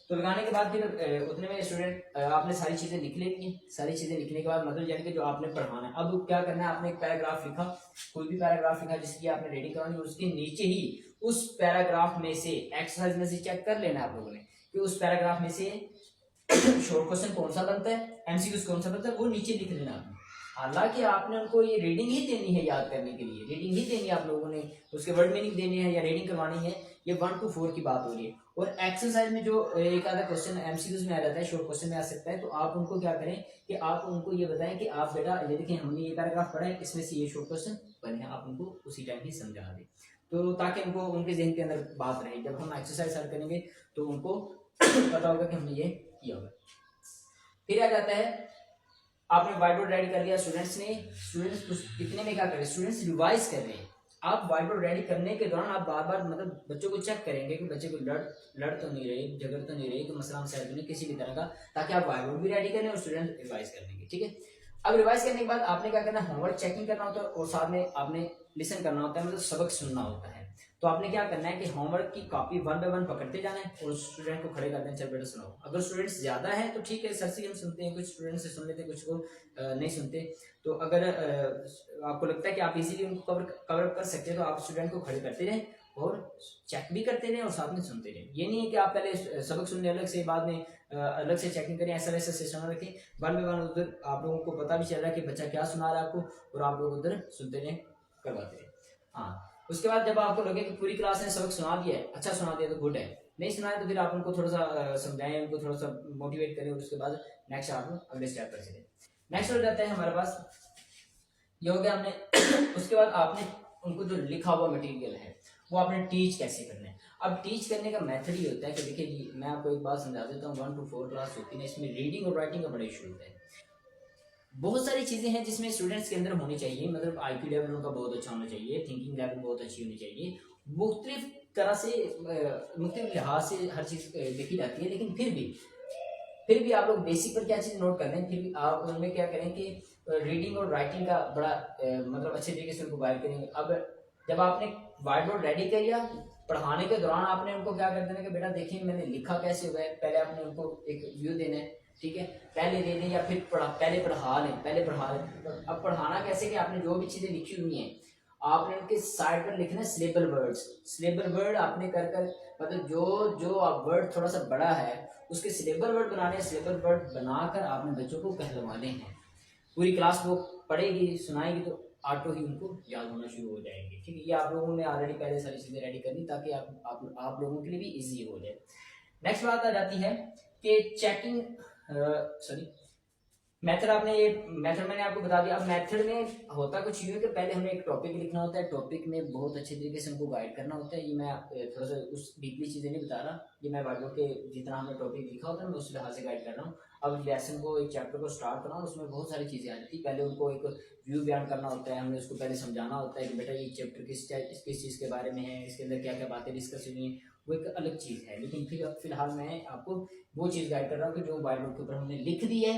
तो लगाने के बाद फिर उतने में स्टूडेंट आपने सारी चीज़ें लिख लेनी है। सारी चीज़ें लिखने के बाद मतलब यानी कि जो आपने पढ़ाना है, अब क्या करना है, आपने एक पैराग्राफ लिखा, कोई भी पैराग्राफ लिखा जिसकी आपने रीडिंग करवानी, उसके नीचे ही उस पैराग्राफ में से एक्सरसाइज में से चेक कर लेना है आप लोगों ने कि उस पैराग्राफ में से शॉर्ट क्वेश्चन कौन सा बनता है, एमसीक्यूज कौन सा बनता है, वो नीचे लिख लेना आपने। हालांकि आपने उनको ये रीडिंग ही देनी है, याद करने के लिए रीडिंग ही देनी है आप लोगों ने, उसके वर्ड मीनिंग देने हैं या रीडिंग करवानी है, ये 1 to 4 की बात हो रही है। और एक्सरसाइज में जो एक आधा क्वेश्चन एमसीक्यूज में आ जाता है, शॉर्ट क्वेश्चन में आ सकता है, तो आप उनको क्या करें कि आप उनको ये बताएं कि आप बेटा ये देखिए हमने ये पैराग्राफ पढ़ा है, इसमें से ये शॉर्ट क्वेश्चन बने हैं, आप उनको उसी टाइम ही समझा दें, तो ताकि उनको उनके जहन के अंदर बात रहे। जब हम एक्सरसाइज हल करेंगे तो उनको पता होगा कि हमने ये किया होगा। फिर आ जाता है, आपने व्हाइट बोर्ड रेडी कर लिया, स्टूडेंट्स कितने में क्या कर रहे हैं, स्टूडेंट्स रिवाइज कर रहे हैं। आप व्हाइट बोर्ड रेडी करने के दौरान आप बार बार मतलब बच्चों को चेक करेंगे कि बच्चे को लड़ तो नहीं रहे, झगड़ तो नहीं रहे, कि मसला मसाइल तो नहीं किसी भी तरह का, ताकि आप व्हाइट बोर्ड भी रेडी करें और स्टूडेंट रिवाइज कर लेंगे। ठीक है, अब रिवाइज करने के बाद आपने क्या करना है, होमवर्क चेकिंग करना होता है और साथ में आपने लिसन करना होता है, मतलब सबक सुनना होता है। तो आपने क्या करना है कि होमवर्क की कॉपी 1 by 1 पकड़ते जाना है और स्टूडेंट को खड़े करते हैं, चल बेटा सुनाओ। अगर स्टूडेंट्स ज्यादा है तो ठीक है, सर से हम सुनते हैं, कुछ स्टूडेंट से सुन लेते हैं, कुछ को नहीं सुनते। तो अगर आपको लगता है कि आप इजीली उनको कवर कर सकते हैं तो आप स्टूडेंट को खड़े करते रहें और चेक भी करते रहें और साथ में सुनते रहें। ये नहीं है कि आप पहले सबक सुनने अलग से बाद में अलग से चेकिंग करें, ऐसा वैसा सिस्टम रखें। 1 by 1 उधर आप लोगों को पता भी चल रहा है कि बच्चा क्या सुना रहा है आपको, और आप लोग उधर सुनते रहें, करवाते रहें। हाँ, उसके बाद जब आपको लगे कि पूरी क्लास ने सबक सुना दिया है, अच्छा सुना दिया तो गुड है, नहीं सुनाया तो फिर आप उनको थोड़ा सा समझाएं, उनको थोड़ा सा मोटिवेट करें और उसके बाद नेक्स्ट आप अगले स्टेप पर चलें। नेक्स्ट हो जाता है हमारे पास, ये हो गया हमने उसके बाद आपने उनको जो लिखा हुआ मटेरियल है वो आपने टीच कैसे करना है। अब टीच करने का मेथड ये होता है कि देखिए जी मैं आपको एक बात समझा देता हूँ, 1 to 4 क्लास होती है, इसमें रीडिंग और राइटिंग का बड़ा इशू होता है। बहुत सारी चीजें हैं जिसमें स्टूडेंट्स के अंदर होनी चाहिए, मतलब आईक्यू लेवल उनका बहुत अच्छा होना चाहिए, थिंकिंग लेवल बहुत अच्छी होनी चाहिए, मुख्तलिफ तरह से मुख्तलिफ लिहाज से हर चीज देखी जाती है। लेकिन फिर भी आप लोग बेसिक पर क्या चीज नोट कर लें, फिर भी आप उनमें क्या करें कि रीडिंग और राइटिंग का बड़ा मतलब अच्छे तरीके से उनको गाइड करेंगे। अब जब आपने व्हाइट बोर्ड रेडी कर लिया, पढ़ाने के दौरान आपने उनको क्या कर देना कि बेटा देखिए मैंने लिखा कैसे हुआ है, पहले आपने उनको एक व्यू देना है। ठीक है, पहले दे दें या फिर पहले पढ़ा लें। अब पढ़ाना कैसे कि आपने जो भी चीजें लिखी हुई हैं आपने उनके साइड पर लिखना है सिलेबल वर्ड्स। सिलेबल वर्ड आपने कर मतलब जो आप वर्ड थोड़ा सा बड़ा है उसके सिलेबल वर्ड बनाने हैं, सिलेबल वर्ड बनाकर आपने बच्चों को कहलवाने हैं। पूरी क्लास वो पढ़ेगी सुनाएगी तो ऑटो ही उनको याद होना शुरू हो जाएंगे। ठीक है, ये आप लोगों ने ऑलरेडी पहले सारी चीजें रेडी कर दी ताकि आप लोगों के लिए भी इजी हो जाए। नेक्स्ट बात आ जाती है कि चेकिंग, सॉरी मेथड, आपने ये मेथड मैंने आपको बता दिया। अब मेथड में होता कुछ यूँ है कि पहले हमें एक टॉपिक लिखना होता है, टॉपिक में बहुत अच्छे तरीके से हमको गाइड करना होता है। ये मैं थोड़ा सा उस डीपली चीज़ें नहीं बता रहा, ये मैं वाइट बोर्ड के जितना हमने टॉपिक लिखा होता है मैं उस लिहाज से गाइड कर रहा हूँ। अब लेसन को एक चैप्टर को स्टार्ट करना उसमें बहुत सारी चीज़ें आ जाती है। पहले उनको एक व्यू बयान करना होता है, हमने उसको पहले समझाना होता है कि बेटा ये चैप्टर किस चीज़ के बारे में है, इसके अंदर क्या क्या बातें डिस्कस हुई हैं, वो एक अलग चीज़ है। लेकिन फिर फिलहाल मैं आपको वो चीज़ गाइड कर रहा हूँ कि जो वाइट बोर्ड के ऊपर हमने लिख दी है